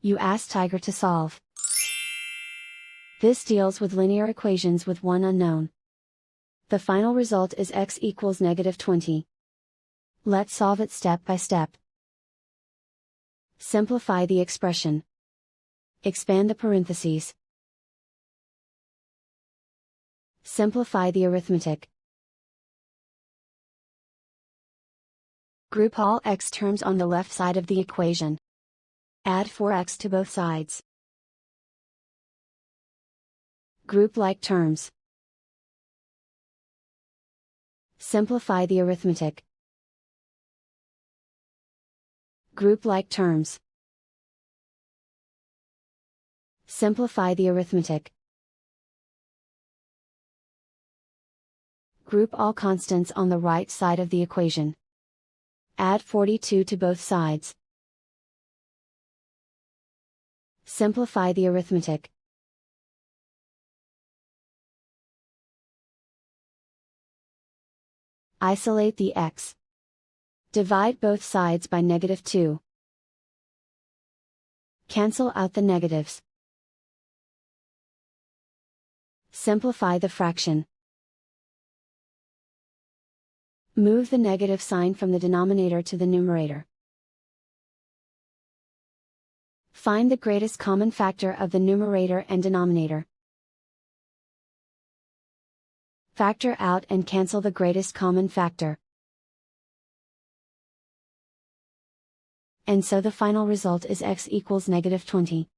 You ask Tiger to solve. This deals with linear equations with one unknown. The final result is x equals -20. Let's solve it step by step. Simplify the expression. Expand the parentheses. Simplify the arithmetic. Group all x terms on the left side of the equation. Add 4x to both sides. Group like terms. Simplify the arithmetic. Group like terms. Simplify the arithmetic. Group all constants on the right side of the equation. Add 42 to both sides. Simplify the arithmetic. Isolate the x. Divide both sides by -2. Cancel out the negatives. Simplify the fraction. Move the negative sign from the denominator to the numerator. Find the greatest common factor of the numerator and denominator. Factor out and cancel the greatest common factor. And so the final result is x equals -20.